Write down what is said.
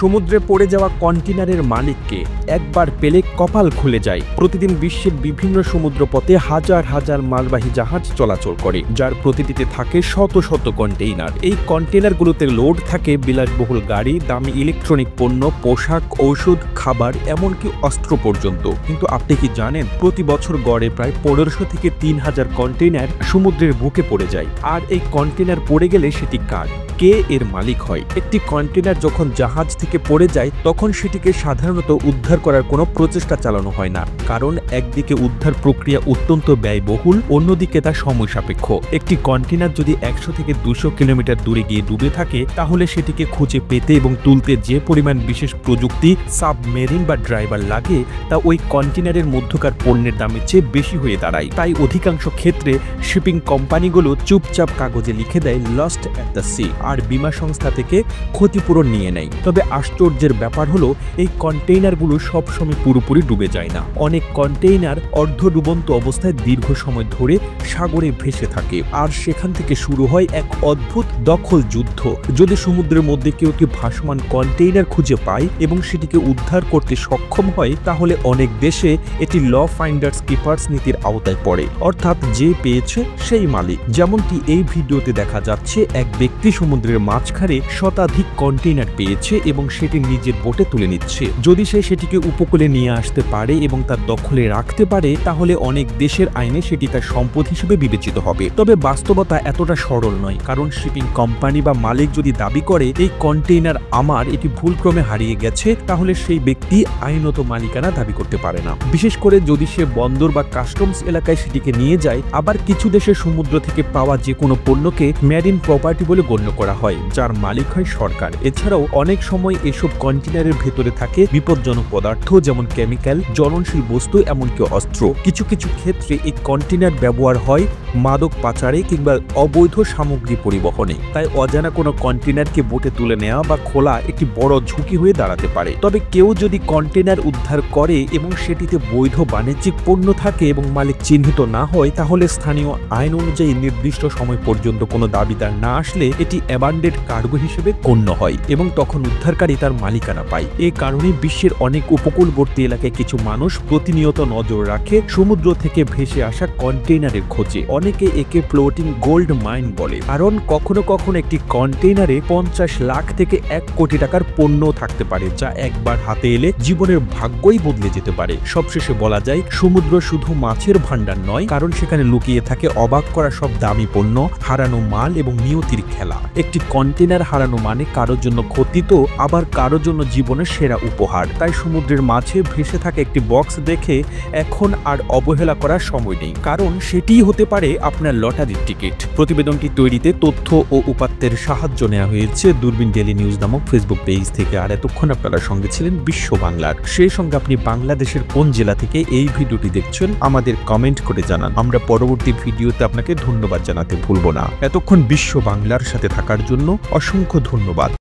সমুদ্রে পড়ে যাওয়া কন্টেনারের মালিককে একবার পেলে কপাল খুলে যায়। প্রতিদিন বিশ্বের বিভিন্ন সমুদ্রপথে হাজার হাজার মালবাহী জাহাজ চলাচল করে, যার প্রতিটিতে থাকে শত শত কন্টেইনার। এই কন্টেইনারগুলোতে লোড থাকে বিলাসবহুল গাড়ি, দামি ইলেকট্রনিক পণ্য, পোশাক, ঔষধ, খাবার, এমনকি অস্ত্র পর্যন্ত। কিন্তু আপনি কি জানেন, প্রতি বছর গড়ে প্রায় 1500 থেকে 3000 কন্টেইনার সমুদ্রের বুকে পড়ে যায়। আর এই কন্টেইনার পড়ে গেলে সেটি কার, কে এর মালিক হয়? একটি কন্টেইনার যখন জাহাজ থেকে পড়ে যায় তখন সেটিকে সাধারণত উদ্ধার করার কোনো প্রচেষ্টা চালানো হয় না, কারণ একদিকে উদ্ধার প্রক্রিয়া অত্যন্ত ব্যয়বহুল, অন্যদিকে তা সময় সাপেক্ষ। একটি কন্টেইনার যদি 100 থেকে 200 কিলোমিটার দূরে গিয়ে ডুবে থাকে, তাহলে সেটিকে খুঁজে পেতে এবং তুলতে যে পরিমাণ বিশেষ প্রযুক্তি, সাবমেরিন বা ড্রাইভার লাগে, তা ওই কন্টেইনারের মধ্যকার পণ্যের দামের চেয়ে বেশি হয়ে দাঁড়ায়। তাই অধিকাংশ ক্ষেত্রে শিপিং কোম্পানিগুলো চুপচাপ কাগজে লিখে দেয় লস্ট অ্যাট দ্য সি, আর বীমা সংস্থা থেকে ক্ষতিপূরণ নিয়ে নেয়। তবে আশ্চর্যের ব্যাপার হলো, এই কন্টেইনারগুলো সবসময় পুরোপুরি ডুবে যায় না। অনেক কন্টেইনার অর্ধডুবন্ত অবস্থায় দীর্ঘ সময় ধরে সাগরে ভেসে থাকে, আর সেখান থেকে শুরু হয় এক অদ্ভুত দখল যুদ্ধ। যদি সমুদ্রের মধ্যে কেউ একটি ভাসমান কন্টেইনার খুঁজে পায় এবং সেটিকে উদ্ধার করতে সক্ষম হয়, তাহলে অনেক দেশে এটি ল ফাইন্ডার্স কিপার্স নীতির আওতায় পড়ে, অর্থাৎ যে পেয়েছে সেই মালিক। যেমনটি এই ভিডিওতে দেখা যাচ্ছে, এক ব্যক্তি সমুদ্রের মাঝখানে শতাধিক কন্টেইনার পেয়েছে এবং সেটি নিজের বোটে তুলে নিচ্ছে। যদি সে সেটিকে উপকূলে নিয়ে আসতে পারে এবং তার দখলে রাখতে পারে, তাহলে অনেক দেশের আইনে সেটি তার সম্পদ হিসেবে বিবেচিত হবে। তবে বাস্তবতা এতটা সরল নয়, কারণ শিপিং কোম্পানি বা মালিক যদি দাবি করে এই কন্টেইনার আমার, এটি ভুলক্রমে হারিয়ে গেছে, তাহলে সেই ব্যক্তি আইনত মালিকানা দাবি করতে পারে না, বিশেষ করে যদি সে বন্দর বা কাস্টমস এলাকায় সেটিকে নিয়ে যায়। আবার কিছু দেশের সমুদ্র থেকে পাওয়া যে কোনো পণ্যকে মেরিন প্রপার্টি বলে গণ্য করা হয়, যার মালিক হয় সরকার। এছাড়াও অনেক সময় এসব কন্টেইনারের ভেতরে থাকে বিপজ্জনক পদার্থ, যেমন কেমিক্যাল, জ্বলনশীল বস্তু, এমনকি অস্ত্র। কিছু কিছু ক্ষেত্রে এই কন্টেইনার ব্যবহার হয় মাদক পাচারে কিংবা অবৈধ সামগ্রী পরিবহনে। তাই অজানা কোনো কন্টেইনারকে বোটে তুলে নেওয়া বা খোলা একটি বড় ঝুঁকি হয়ে দাঁড়াতে পারে। তবে কেউ যদি কন্টেইনার উদ্ধার করে এবং সেটিতে বৈধ বাণিজ্যিক পণ্য থাকে এবং মালিক চিহ্নিত না হয়, তাহলে স্থানীয় আইন অনুযায়ী নির্দিষ্ট সময় পর্যন্ত কোনো দাবিদার না আসলে এটি অ্যাবান্ডেড কার্গো হিসেবে গণ্য হয় এবং তখন উদ্ধারকারী তার মালিকানা পায়। এই কারণে বিশ্বের অনেক উপকূলবর্তী এলাকায় কিছু মানুষ প্রতিনিয়ত নজর রাখে সমুদ্র থেকে ভেসে আসা কন্টেইনারের খোঁজে। অনেকে একে ফ্লোটিং গোল্ড মাইন বলে, কারণ কখনো কখনো একটি কন্টেইনারে 50 লাখ থেকে 1 কোটি টাকার পণ্য থাকতে পারে, যা একবার হাতে এলে জীবনের ভাগ্যই বদলে যেতে পারে। সবশেষে বলা যায়, সমুদ্র শুধু মাছের ভান্ডার নয়, কারণ সেখানে লুকিয়ে থাকে অবাক করা সব দামি পণ্য, হারানো মাল এবং নিয়তির খেলা। একটি কন্টেইনার হারানো মানে কারোর জন্য ক্ষতি, তো আবার কারোর জন্য জীবনের সেরা উপহার। তাই সমুদ্রের মাঝে ভেসে থাকা একটি বক্স দেখে এখন আর অবহেলা করার সময় নেই, কারণ সেটিই হতে পারে আপনার লটারির টিকিট। প্রতিবেদনটি তৈরিতে তথ্য ও উপাত্তের সাহায্য নেওয়া হয়েছে দূরবীন ডেইলি নিউজ নামক ফেসবুক পেজ থেকে। আর এতক্ষণ আপনারা সঙ্গে ছিলেন বিশ্ব বাংলার। সেই সঙ্গে আপনি বাংলাদেশের কোন জেলা থেকে এই ভিডিওটি দেখছেন আমাদের কমেন্ট করে জানান। আমরা পরবর্তী ভিডিওতে আপনাকে ধন্যবাদ জানাতে ভুলব না। এতক্ষণ বিশ্ব বাংলার সাথে থাকার জন্য অসংখ্য ধন্যবাদ।